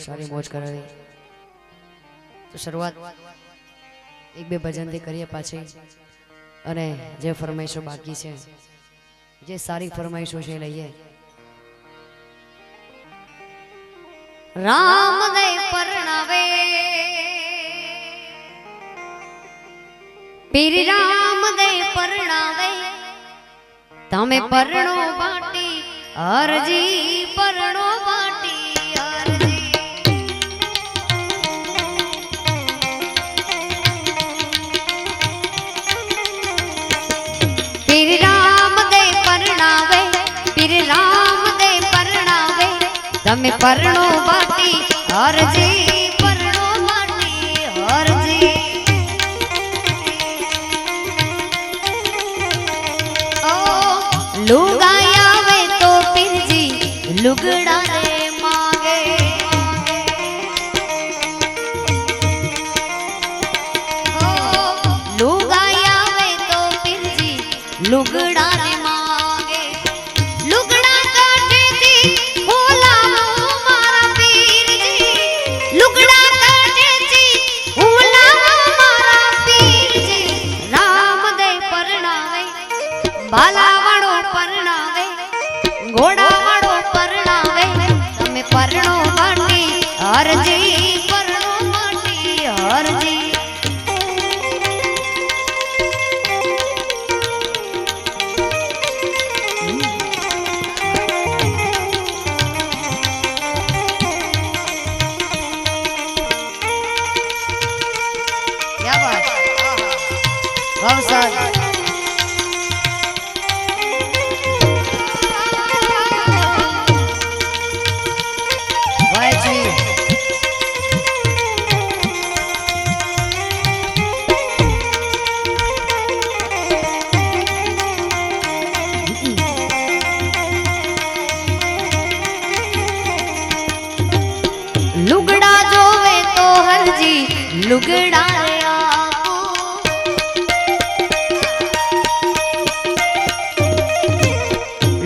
सारी मौज करावी। तो शुरुआत एक बे भजन थी करिए पाछी अने जे फरमाइशो बाकी छे जे सारी फरमाइशो छे लईए। राम दे परणावे पीर राम दे परणावे तमे परणो बाटी अरजी परणो बाटी अरजी। पीर राम दे परणावे पीर राम दे परणावे तमे परणो बाटी अरजी परणो बाटी अरजी। लुगाई आवे तो पीरजी लुगड़ा रे मांगे। लुगाई आवे तो पीरजी लुगड़ा रे मांगे। लुगड़ा काटे जी बोलावो मारा पीरजी लुगड़ा काटे जी बोलावो मारा पीरजी। राम दे परणावे बाला घोड़ा वाड़ो परणावे तमे परणो बाटी अरजी परणो बाटी अरजी। क्या बात वाह सर। लुगड़ा जोवे तो हरजी लुगड़ा रे आपो।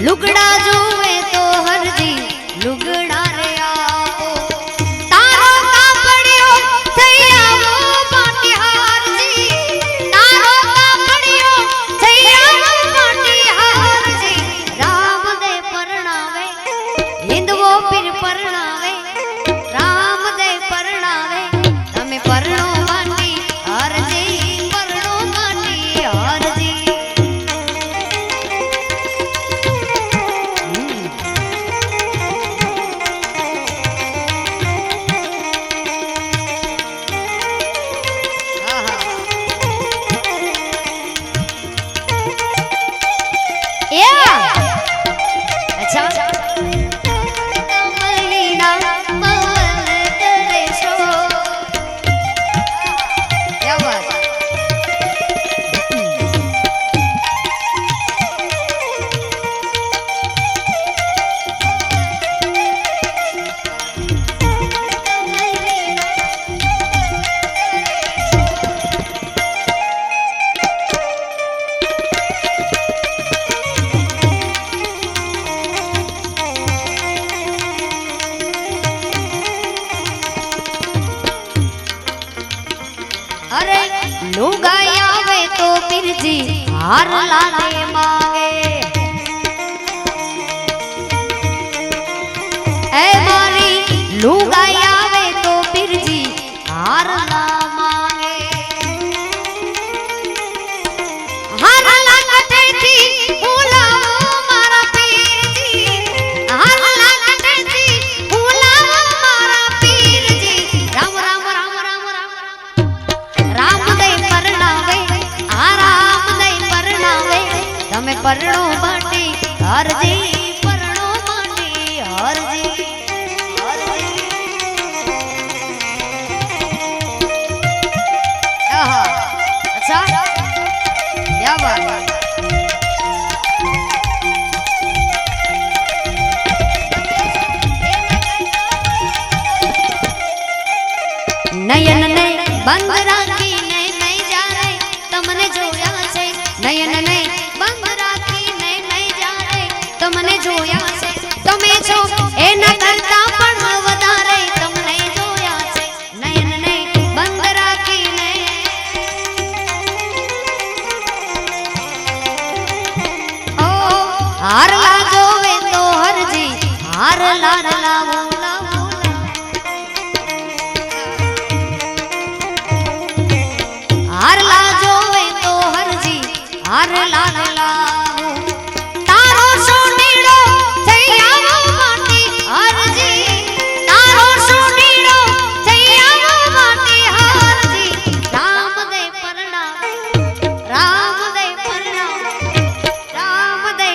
लुगड़ा जोवे तो हरजी लुगड़ा रे आपो। तारो कापड़ियो थैयावो बाटी हारजी तारो कापड़ियो थैयावो बाटी हारजी। राम दे परणावे हिंदवो पीर परणावे राम दे परणावे तमे परणो बाटी अरजी परणो बाटी अरजी। अच्छा अरे लुगाई आवे तो पीरजी हार लाले मांगे। ए मारी लुगाई आवे तो पीरजी हार ला मांगे। हार ला कटे थी बुलावो मारा पीरजी हार ला कटे थी बुलावो मारा पीरजी। राम राम राम राम राम राम दे परणावे आ राम दे परणावे तमे परणो बाटी अरजी परणो बाटी अरजी। अच्छा क्या बात। नयन ने बंद राखी नहीं जा रे तमने जोया छे नयन ने बंद राखी नहीं जा रे तमने जोया छे तमे छो एना करता पण वधारे तमने हार ला जोवे तो हर जी हार ला लावो लावो हार ला जोवे तो हर जी हार ला लावो तारो सोनीड़ो થઈ આવો માટી હરજી તારો સોનીડો થઈ આવો માટી હરજી રામ દે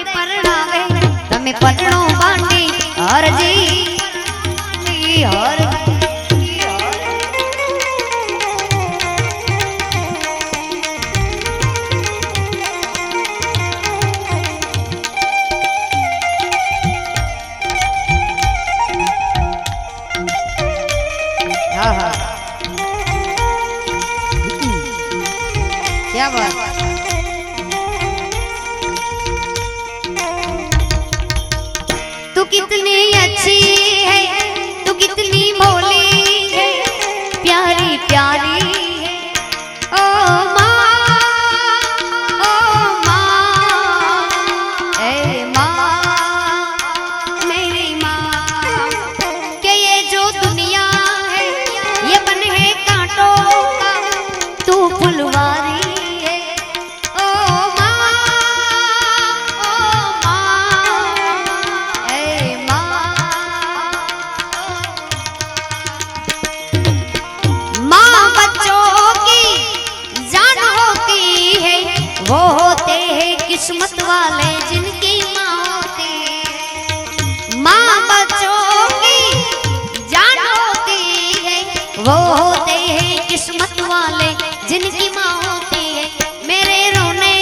પરણાવે તમે પરણો બાંડી હરજી હર क्या बात तू कितनी अच्छी है तू कितनी भोली है प्यारी प्यारी है ओ माँ ए माँ मेरी माँ के ये जो दुनिया है ये बन है कांटों का तू फुलवारी वो होते हैं किस्मत वाले जिनकी माँ होती है माँ बच्चों की जान होती है वो होते हैं किस्मत वाले जिनकी माँ होती है मेरे रोने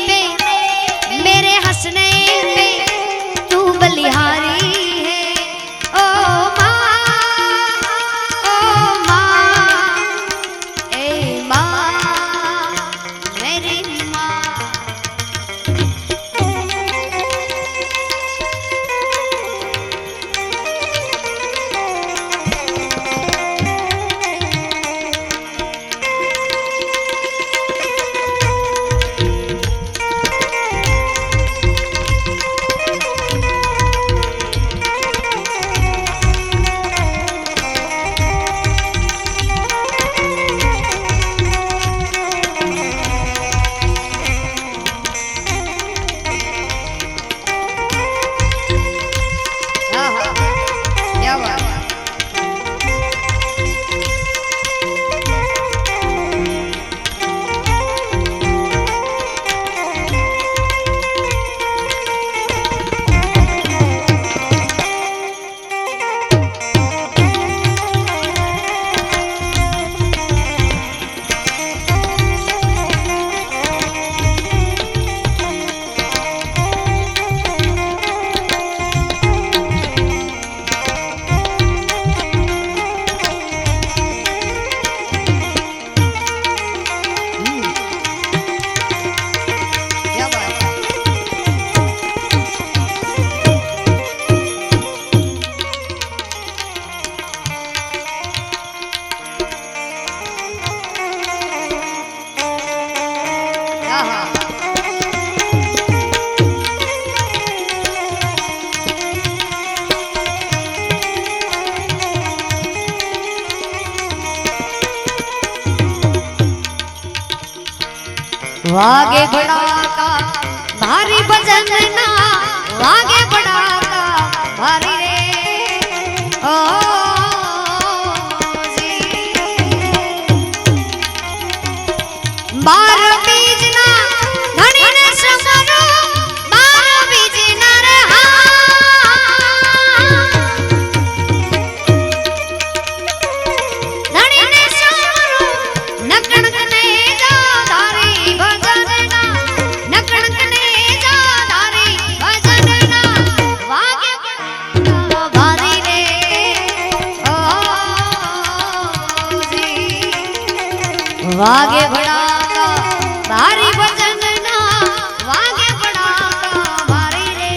पे मेरे हंसने पे तू बलिहारी है ओ माँ ए माँ मेरी वागे बड़ा का भारी भजन ना वागे बड़ा का भारी रे ओ जी बार बीज ना धनी ने समरो बार बीज ना रे धनी ने समरो नकण कने जा धारी भजन ना नकण कने जा धारी भजन ना वागे बड़ा भारी रे ओ जी वागे बड़ा भारी भजन ना वागे बड़ा का भारी रे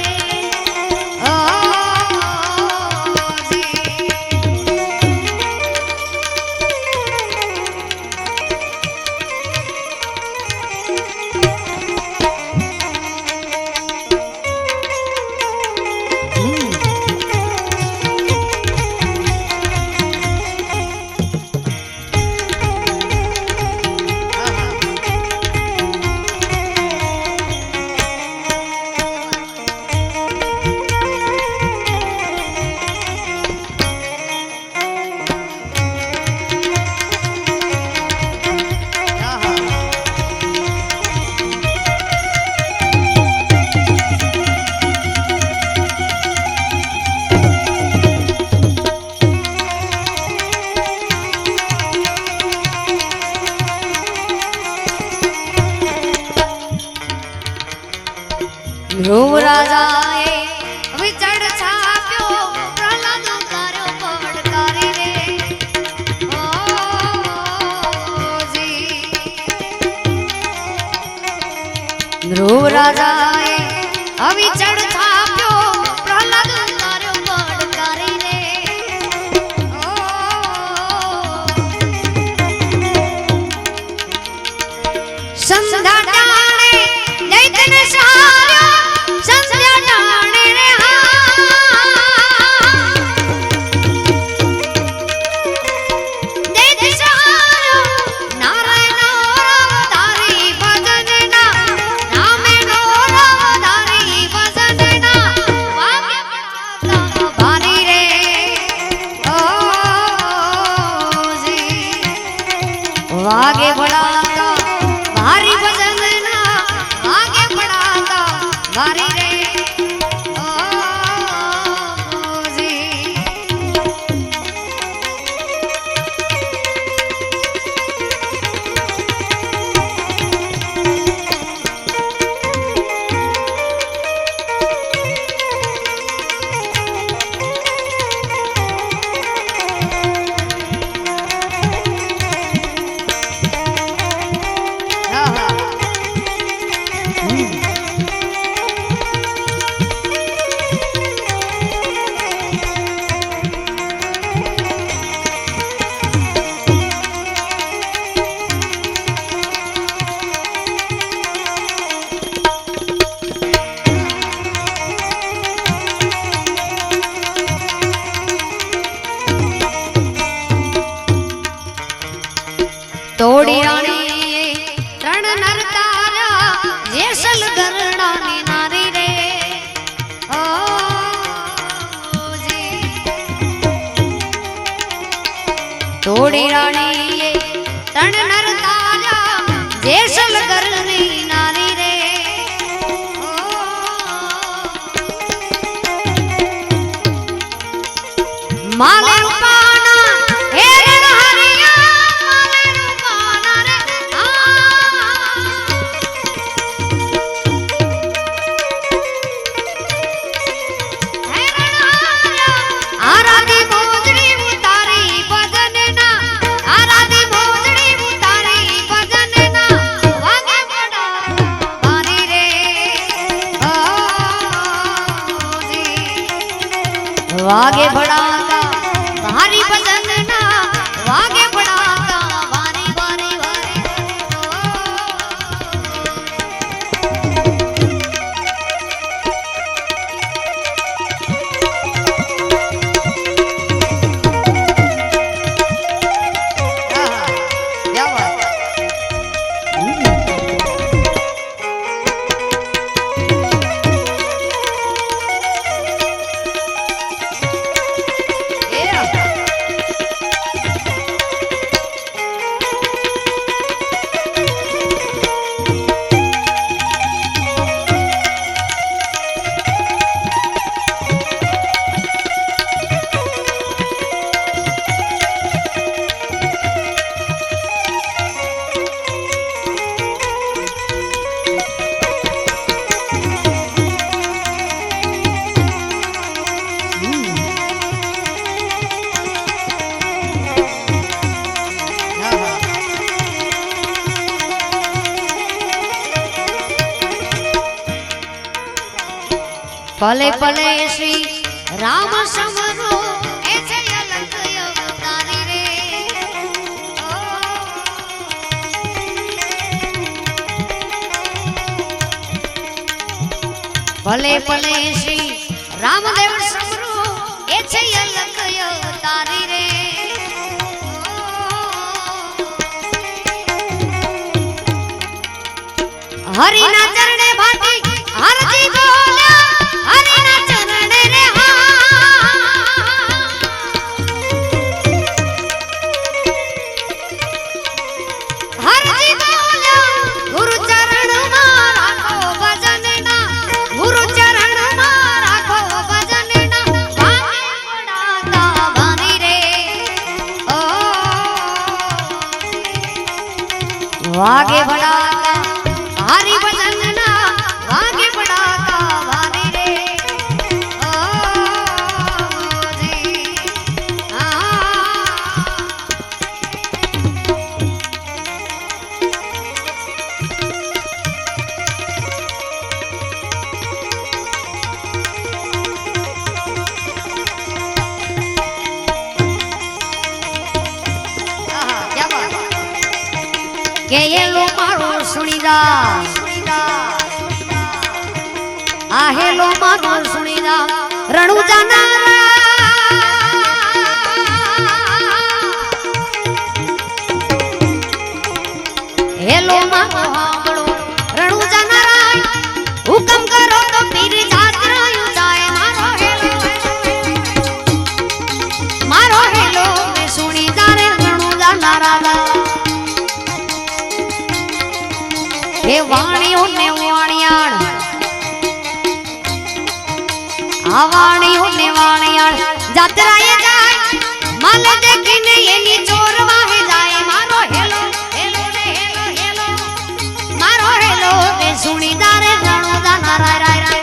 ओ जी ધ્રુવ રાજાએ વિચડ છાપ્યો પ્રહલાદ કર્યો પડકારી રે ઓ જી ધ્રુવ રાજાએ વિચડ છાપ્યો પ્રહલાદ કર્યો પડકારી રે ઓ સંધા ટાણે દૈત્યને સહાર્યો સંધ્યા ટાણે રે દૈત્ય સહાર્યો નારાયણ તારી ભજનના નામે તારી ભજનના વાગ્ય ભારી રે ઓ જી વાગે ભડાકા ભારી ભજનના વાગે ભડાકા ભારી રે ઓ જી તોડી રાણીએ ત્રણ નર તારા જેસલ ગરડાની નારી રે ઓ જી તોડી રાણીએ ત્રણ નર તારા જેસલ ગરની નારી રે ઓ માલે રૂપાના હે वागे भड़ाका भारी भजनना वागे भड़ाका भारी भारी भारी क्या बात पले पले श्री राम समरो ऐसे अलग अवतारी रे पले पले श्री रामदेव समरो ऐसे अलग अवतारी रे हरि ना चरणे भाती हरजी बोल्या हरि ना चरणे रे हरजी बोल्या गुरु चरण में राखो भजन ना गुरु चरण में राखो भजन ना वागे भड़ाका भारी रे ओ वागे भड़ाका भारी भजन ना वागे भड़ाका मारो सुनीदा आ हेलो मारो सुनीदा रणु जाना हेलो मारो हांबड़ो रणु जाना हुक्म करो तो पीर जात्रा यू जाए मारो हेलो मैं सुनी जारे रणु जाना राधा हे वाणियों ने वाणियाण आ वाणियों ने वाणियाण जात्रा ये जाए माल देखने ये नी चोर वाहे जाए मारो हेलो हेलो रे हेलो हेलो मारो हेलो मैं सुनी जारे रणु जाना राय राय राय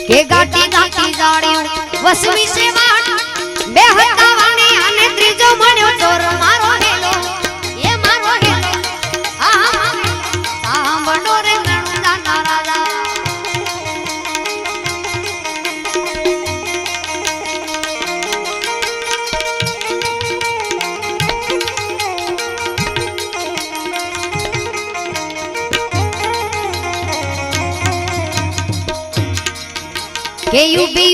के गाटी गाटी जाड़ियो वसवी से वाट बेहता वाणी आने त्रिजो मण्यो चोर मारो हेलो ये मारो हेलो आ बंडो रे रणु जाना राजा के यूबी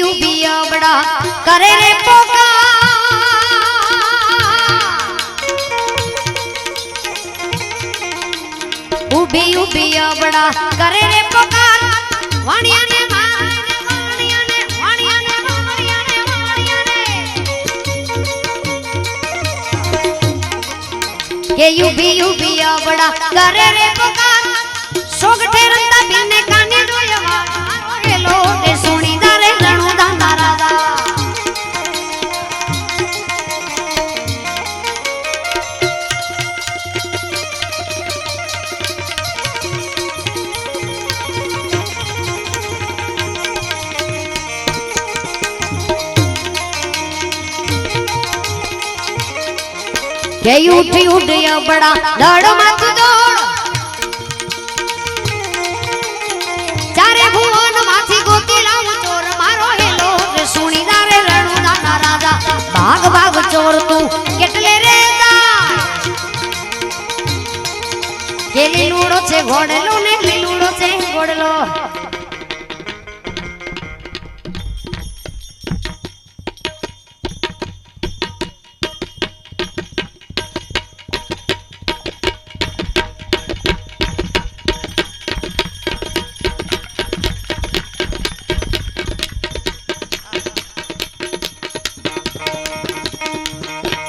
बड़ा करे रे पोका उबी बड़ा करे रे पोका वाणिया ने वाणिया ने वाणिया ने वाणिया ने वाणिया ने के यूबी बड़ा करे रे पोका सोगठे रंदा बिने काने डोयवा हेलो रे सुनी दारे रणु दाना राजा के उठी उठिया बड़ा दड़ मत दौड़ चारे भुवन माथी गोती लाऊ चोर मारो हेलो रे सुनी दारे रणु दाना राजा भाग भाग चोर तू केटले रे जा के લીલુડો છે ઘોડલો ને લીલુડો છે ઘોડલો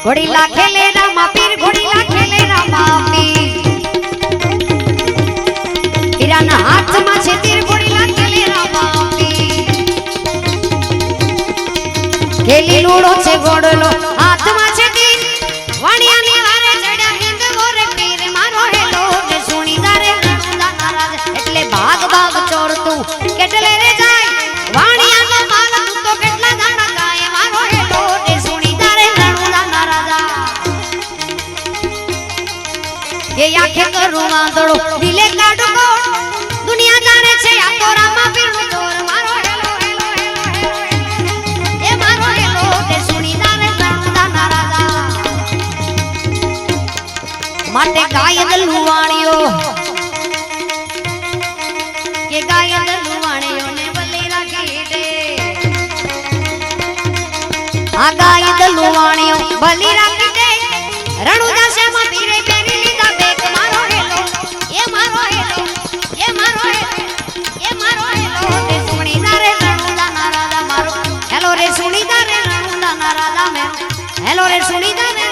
घोड़ी ला खेले रामा पीर घोड़ी ला खेले रामा पीर पीराना हाथ में छे तीर घोड़ी ला खेले रामा पीर खेली लूड़ो छे घोड़लो हाथ में छे तीर वाणिया नी वारे चढ़्या हिंद गोरे पीर मारो हेलो रे सुनी दारे रणु दाना राजा એટલે ભાગ ભાગ ચોર તું કેટલે રે જાય વાણિયા નો માલ તું તો કેટલા દાણા ગાય મારો હેલો રે સુની દારે रणु दाना राजा ये आंखें करू वांदड़ो दिले काढो दुनिया जाने छे आ तो रामा पीर नो चोर मारो हेलो हेलो हेलो ये मारो हेलो रे सुनी दारे रणु दाना राजा माटे गाय दलुवाणियो के गाय दलुवाणियो ने बली राखी दे आ गाय दलुवाणियो बली राखी दे रणु दासे मा पीरे पेरी लीधा बेक मारो हेलो ये मारो हेलो ये मारो हेलो ये मारो हेलो रे सुनी दारे रणु दाना राजा मारो हेलो रे सुनी दारे रणु दाना राजा मेरो हेलो रे सुनी दारे